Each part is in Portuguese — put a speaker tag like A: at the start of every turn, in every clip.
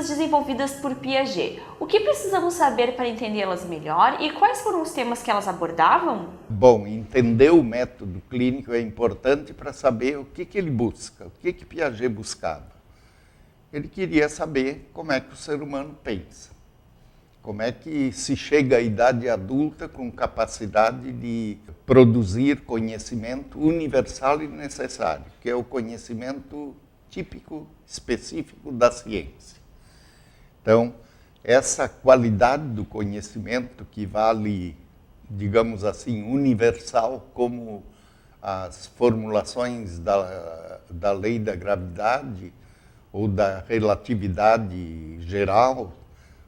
A: pesquisas desenvolvidas por Piaget. O que precisamos saber para entendê-las melhor e quais foram os temas que elas abordavam?
B: Bom, entender o método clínico é importante para saber o que ele busca, o que Piaget buscava. Ele queria saber como é que o ser humano pensa, como é que se chega à idade adulta com capacidade de produzir conhecimento universal e necessário, que é o conhecimento típico, específico da ciência. Então, essa qualidade do conhecimento que vale, digamos assim, universal, como as formulações da lei da gravidade ou da relatividade geral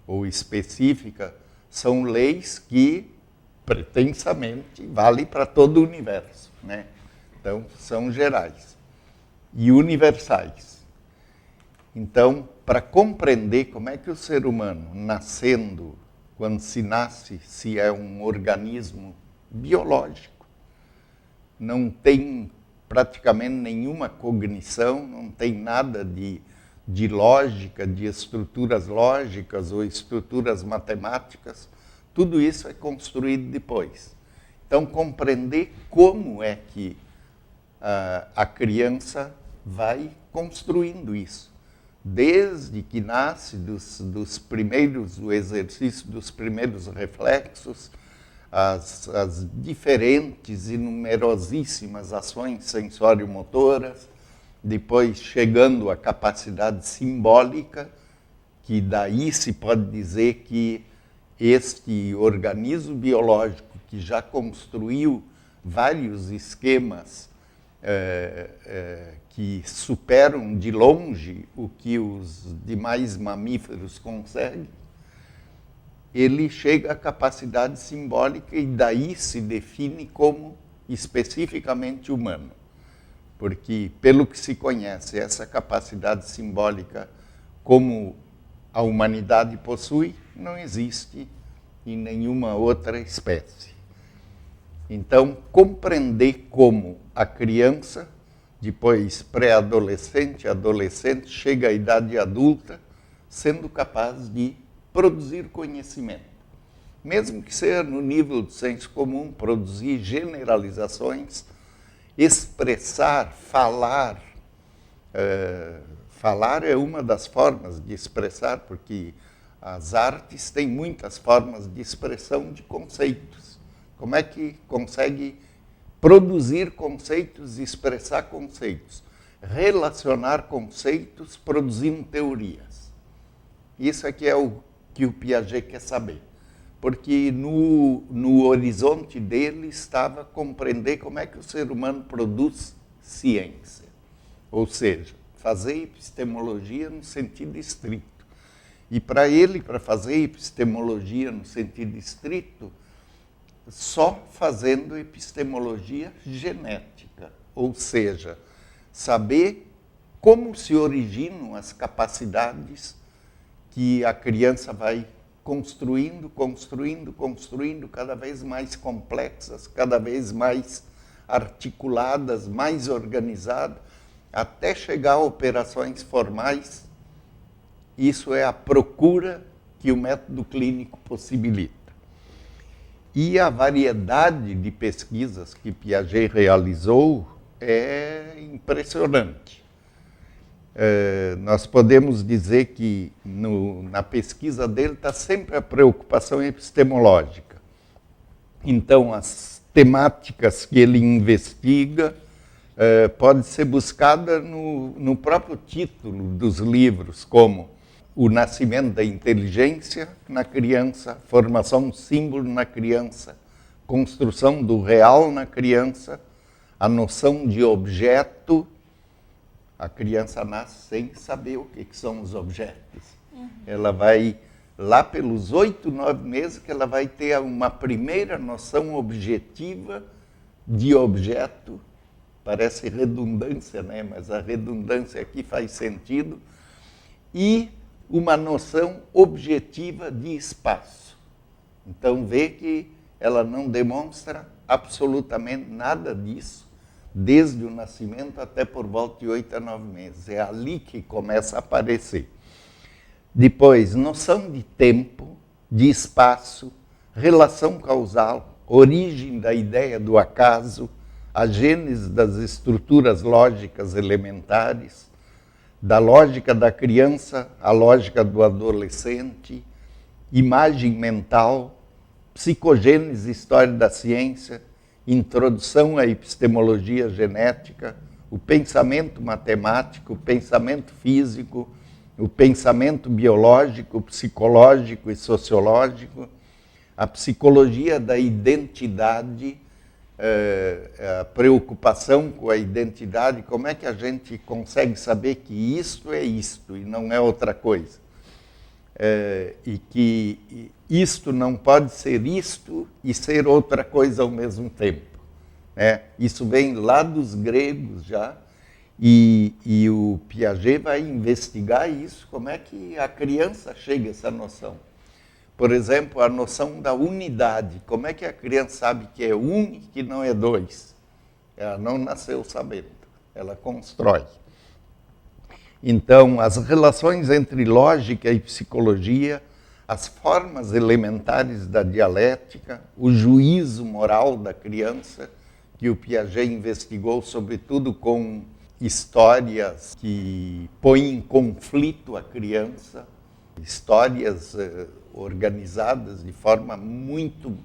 B: ou específica, são leis que, pretensamente, valem para todo o universo, né? Então, são gerais e universais. Então, para compreender como é que o ser humano, nascendo, quando se nasce, se é um organismo biológico, não tem praticamente nenhuma cognição, não tem nada de lógica, de estruturas lógicas ou estruturas matemáticas, tudo isso é construído depois. Então, compreender como é que a criança vai construindo isso. Desde que nasce, do exercício dos primeiros reflexos, as diferentes e numerosíssimas ações sensório-motoras, depois chegando à capacidade simbólica, que daí se pode dizer que este organismo biológico que já construiu vários esquemas que superam de longe o que os demais mamíferos conseguem, ele chega à capacidade simbólica e daí se define como especificamente humano. Porque, pelo que se conhece, essa capacidade simbólica como a humanidade possui, não existe em nenhuma outra espécie. Então, compreender como a criança, depois pré-adolescente, adolescente, chega à idade adulta, sendo capaz de produzir conhecimento. Mesmo que seja no nível do senso comum, produzir generalizações, expressar, falar. Falar é uma das formas de expressar, porque as artes têm muitas formas de expressão de conceitos. Como é que consegue produzir conceitos e expressar conceitos? Relacionar conceitos produzindo teorias. Isso aqui é o que o Piaget quer saber. Porque no horizonte dele estava compreender como é que o ser humano produz ciência. Ou seja, fazer epistemologia no sentido estrito. E para ele, para fazer epistemologia no sentido estrito, só fazendo epistemologia genética, ou seja, saber como se originam as capacidades que a criança vai construindo, cada vez mais complexas, cada vez mais articuladas, mais organizadas, até chegar a operações formais. Isso é a procura que o método clínico possibilita. E a variedade de pesquisas que Piaget realizou é impressionante. Nós podemos dizer que na pesquisa dele está sempre a preocupação epistemológica. Então, as temáticas que ele investiga pode ser buscada no próprio título dos livros, como o nascimento da inteligência na criança, formação do símbolo na criança, construção do real na criança, a noção de objeto. A criança nasce sem saber o que são os objetos. Ela vai, lá pelos 8, 9 meses, que ela vai ter uma primeira noção objetiva de objeto. Parece redundância, né? Mas a redundância aqui faz sentido. E uma noção objetiva de espaço. Então, vê que ela não demonstra absolutamente nada disso, desde o nascimento até por volta de 8 a 9 meses. É ali que começa a aparecer. Depois, noção de tempo, de espaço, relação causal, origem da ideia do acaso, a gênese das estruturas lógicas elementares, da lógica da criança à lógica do adolescente, imagem mental, psicogênese, história da ciência, introdução à epistemologia genética, o pensamento matemático, o pensamento físico, o pensamento biológico, psicológico e sociológico, a psicologia da identidade, a preocupação com a identidade, como é que a gente consegue saber que isto é isto e não é outra coisa. E que isto não pode ser isto e ser outra coisa ao mesmo tempo. Isso vem lá dos gregos já, e o Piaget vai investigar isso, como é que a criança chega a essa noção. Por exemplo, a noção da unidade. Como é que a criança sabe que é um e que não é dois? Ela não nasceu sabendo, ela constrói. Então, as relações entre lógica e psicologia, as formas elementares da dialética, o juízo moral da criança, que o Piaget investigou, sobretudo com histórias que põem em conflito a criança, histórias organizadas de forma muito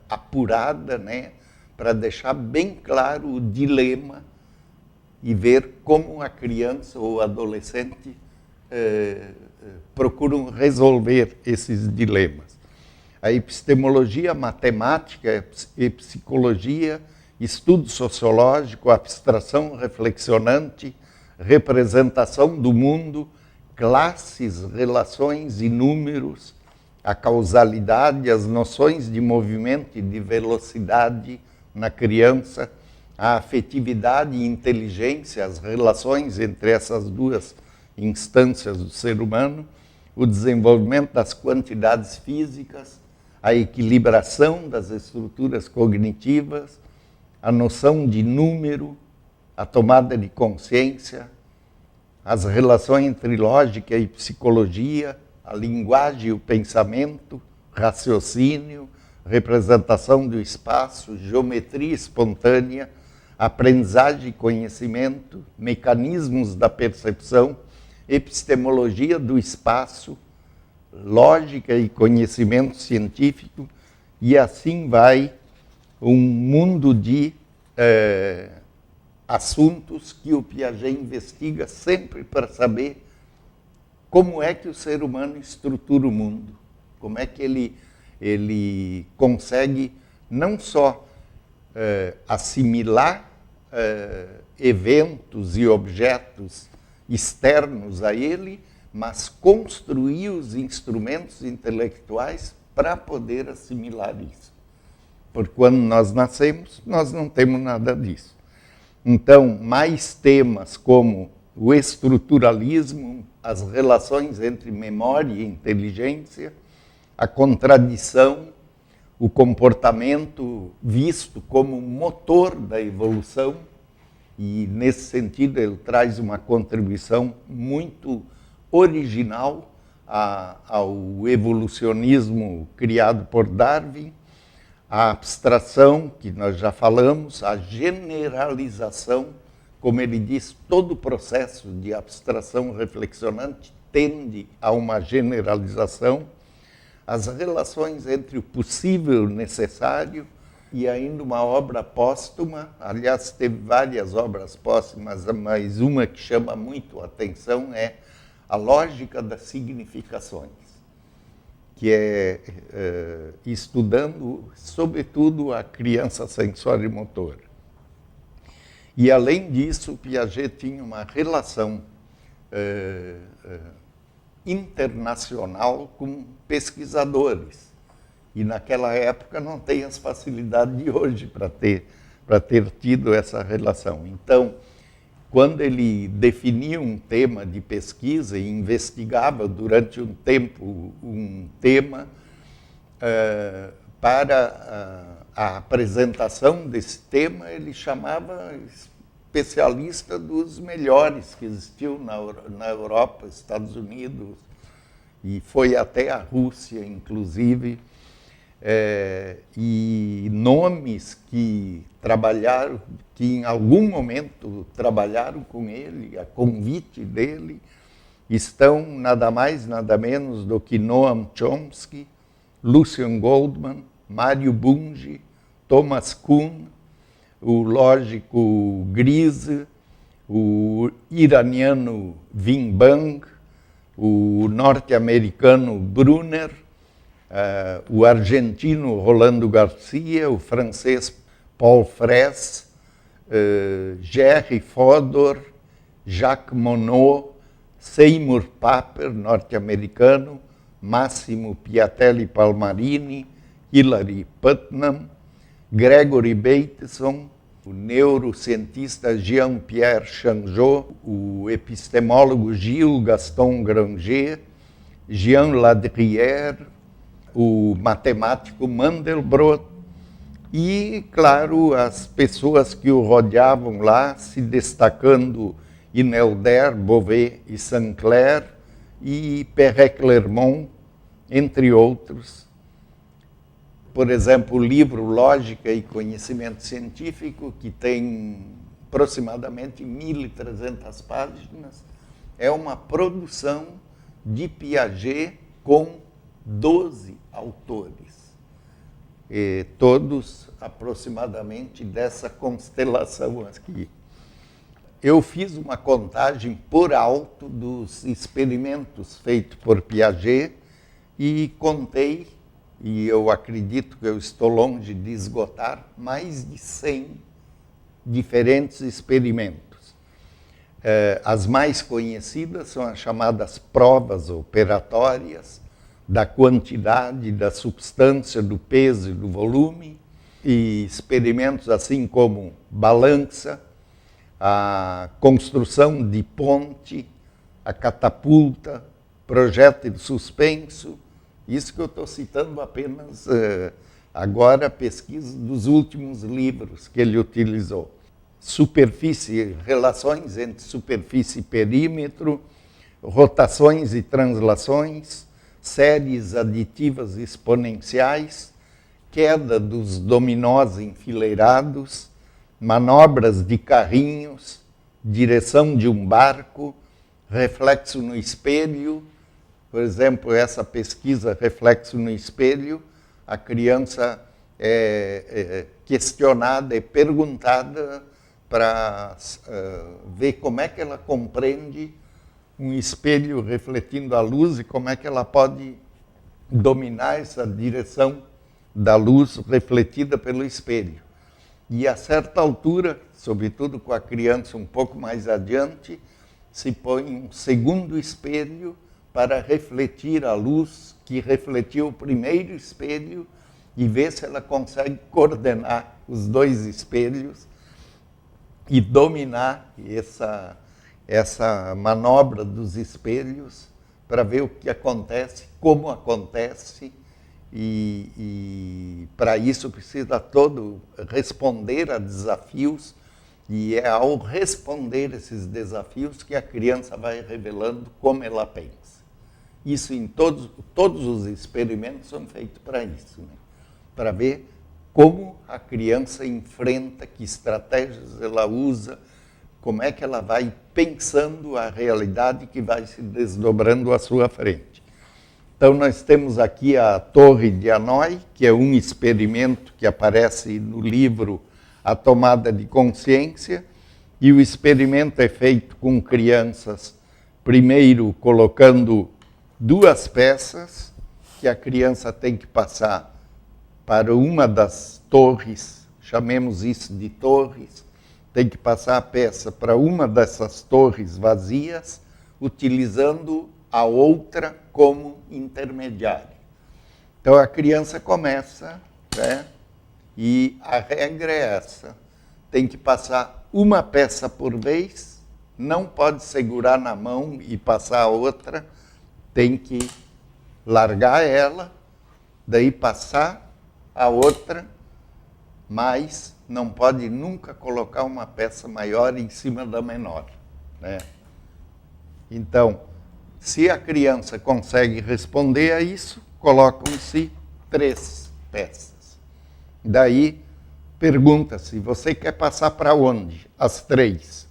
B: apurada, para deixar bem claro o dilema e ver como a criança ou o adolescente procuram resolver esses dilemas. A epistemologia matemática e psicologia, estudo sociológico, abstração reflexionante, representação do mundo, classes, relações e números, a causalidade, as noções de movimento e de velocidade na criança, a afetividade e inteligência, as relações entre essas duas instâncias do ser humano, o desenvolvimento das quantidades físicas, a equilibração das estruturas cognitivas, a noção de número, a tomada de consciência, as relações entre lógica e psicologia, a linguagem e o pensamento, raciocínio, representação do espaço, geometria espontânea, aprendizagem e conhecimento, mecanismos da percepção, epistemologia do espaço, lógica e conhecimento científico, e assim vai um mundo de assuntos que o Piaget investiga sempre para saber como é que o ser humano estrutura o mundo, como é que ele consegue não só assimilar eventos e objetos externos a ele, mas construir os instrumentos intelectuais para poder assimilar isso. Porque quando nós nascemos, nós não temos nada disso. Então, mais temas como o estruturalismo, as relações entre memória e inteligência, a contradição, o comportamento visto como motor da evolução, e nesse sentido ele traz uma contribuição muito original ao evolucionismo criado por Darwin, a abstração, que nós já falamos, a generalização, como ele diz, todo o processo de abstração reflexionante tende a uma generalização, as relações entre o possível e o necessário, e ainda uma obra póstuma, aliás, teve várias obras póstumas, mas uma que chama muito a atenção é A Lógica das Significações, que é estudando, sobretudo, a criança sensório-motora. E, além disso, Piaget tinha uma relação internacional com pesquisadores. E, naquela época, não tem as facilidades de hoje para ter tido essa relação. Então, quando ele definia um tema de pesquisa e investigava durante um tempo um tema, para a apresentação desse tema, ele chamava especialista dos melhores que existiu na Europa, Estados Unidos, e foi até a Rússia, inclusive. E nomes que trabalharam, que em algum momento trabalharam com ele, a convite dele, estão nada mais, nada menos do que Noam Chomsky, Lucien Goldman, Mário Bunge, Thomas Kuhn, o lógico Grise, o iraniano Wim Bang, o norte-americano Brunner, o argentino Rolando Garcia, o francês Paul Fraisse, Jerry Fodor, Jacques Monod, Seymour Papert, norte-americano, Massimo Piatelli Palmarini, Hilary Putnam, Gregory Bateson, o neurocientista Jean-Pierre Changeux, o epistemólogo Gilles Gaston Granger, Jean Ladrière, o matemático Mandelbrot e, claro, as pessoas que o rodeavam lá, se destacando Inelder, Beauvais e Saint-Clair e Perret Clermont, entre outros. Por exemplo, o livro Lógica e Conhecimento Científico, que tem aproximadamente 1.300 páginas, é uma produção de Piaget com 12 autores, e todos aproximadamente dessa constelação aqui. Eu fiz uma contagem por alto dos experimentos feitos por Piaget e contei, e eu acredito que eu estou longe de esgotar, mais de 100 diferentes experimentos. As mais conhecidas são as chamadas provas operatórias, da quantidade, da substância, do peso e do volume, e experimentos assim como balança, a construção de ponte, a catapulta, projétil suspenso. Isso que eu estou citando apenas agora, pesquisa dos últimos livros que ele utilizou. Superfície, relações entre superfície e perímetro, rotações e translações, séries aditivas exponenciais, queda dos dominós enfileirados, manobras de carrinhos, direção de um barco, reflexo no espelho. Por exemplo, essa pesquisa Reflexo no Espelho, a criança é questionada, é perguntada para ver como é que ela compreende um espelho refletindo a luz e como é que ela pode dominar essa direção da luz refletida pelo espelho. E a certa altura, sobretudo com a criança um pouco mais adiante, se põe um segundo espelho para refletir a luz que refletiu o primeiro espelho e ver se ela consegue coordenar os dois espelhos e dominar essa manobra dos espelhos para ver o que acontece, como acontece, e para isso precisa todo responder a desafios, e é ao responder esses desafios que a criança vai revelando como ela pensa. Isso em todos os experimentos são feitos para isso, né? Para ver como a criança enfrenta, que estratégias ela usa, como é que ela vai pensando a realidade que vai se desdobrando à sua frente. Então, nós temos aqui a Torre de Hanoi, que é um experimento que aparece no livro A Tomada de Consciência, e o experimento é feito com crianças, primeiro colocando 2 peças, que a criança tem que passar para uma das torres, chamemos isso de torres, tem que passar a peça para uma dessas torres vazias, utilizando a outra como intermediária. Então a criança começa, né, e a regra é essa, tem que passar uma peça por vez, não pode segurar na mão e passar a outra, tem que largar ela, daí passar a outra, mas não pode nunca colocar uma peça maior em cima da menor, né? Então, se a criança consegue responder a isso, colocam-se 3 peças. Daí, pergunta-se, você quer passar para onde? As 3.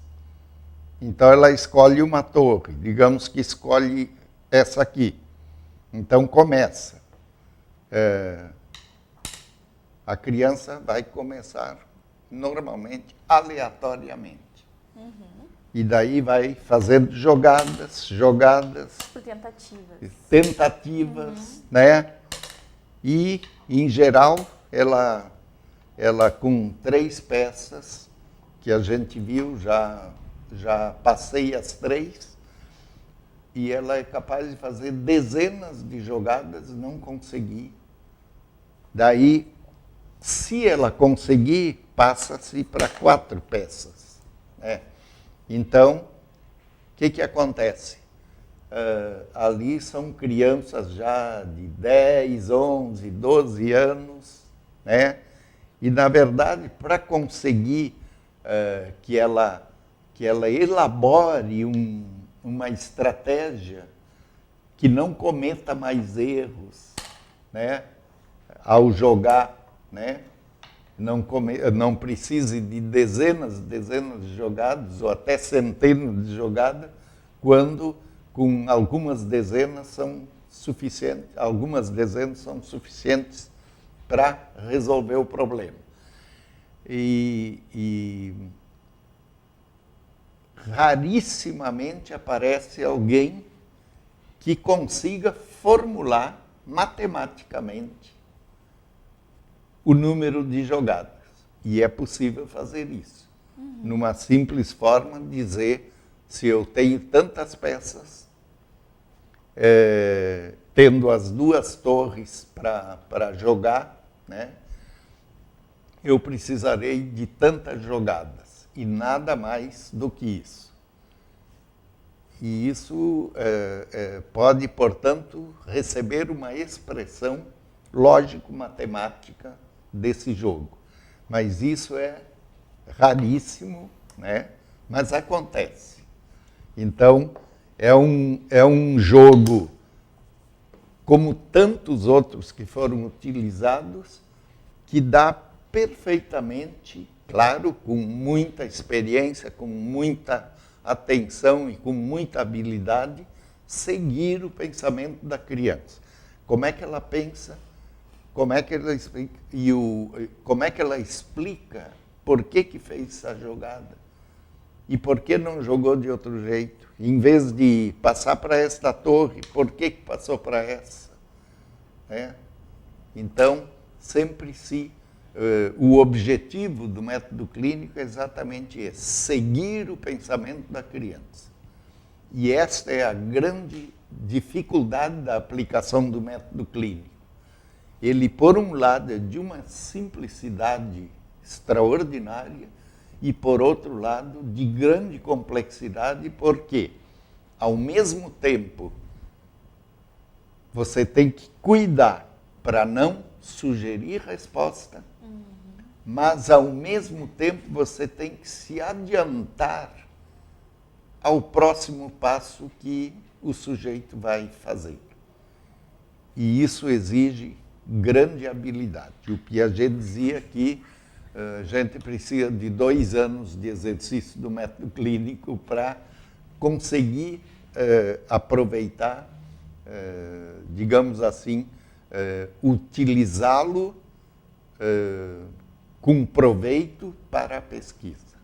B: Então, ela escolhe uma torre, digamos que escolhe essa aqui. Então, começa. A criança vai começar, normalmente, aleatoriamente. E daí vai fazendo jogadas.
A: Por tentativas.
B: Tentativas, né? E, em geral, ela com 3 peças, que a gente viu, já passei as 3, e ela é capaz de fazer dezenas de jogadas e não conseguir. Daí, se ela conseguir, passa-se para 4 peças, né? Então, o que acontece? Ali são crianças já de 10, 11, 12 anos, né? E, na verdade, para conseguir que ela elabore uma estratégia que não cometa mais erros, né, ao jogar, né? Não precise de dezenas de jogadas, ou até centenas de jogadas, quando com algumas dezenas são suficientes para resolver o problema. E rarissimamente aparece alguém que consiga formular matematicamente o número de jogadas. E é possível fazer isso. Numa simples forma, dizer, se eu tenho tantas peças, tendo as 2 torres para jogar, né, eu precisarei de tantas jogadas, e nada mais do que isso. E isso pode, portanto, receber uma expressão lógico-matemática desse jogo. Mas isso é raríssimo, né? Mas acontece. Então, é um jogo, como tantos outros que foram utilizados, que dá perfeitamente, claro, com muita experiência, com muita atenção e com muita habilidade, seguir o pensamento da criança. Como é que ela pensa? Como é que ela explica? Como é que ela explica por que fez essa jogada? E por que não jogou de outro jeito? Em vez de passar para esta torre, por que passou para essa? Então, sempre o objetivo do método clínico é exatamente esse, seguir o pensamento da criança. E esta é a grande dificuldade da aplicação do método clínico. Ele, por um lado, é de uma simplicidade extraordinária e, por outro lado, de grande complexidade, porque, ao mesmo tempo, você tem que cuidar para não sugerir resposta, mas, ao mesmo tempo, você tem que se adiantar ao próximo passo que o sujeito vai fazer. E isso exige grande habilidade. O Piaget dizia que a gente precisa de 2 anos de exercício do método clínico para conseguir aproveitar, digamos assim, utilizá-lo com proveito para a pesquisa.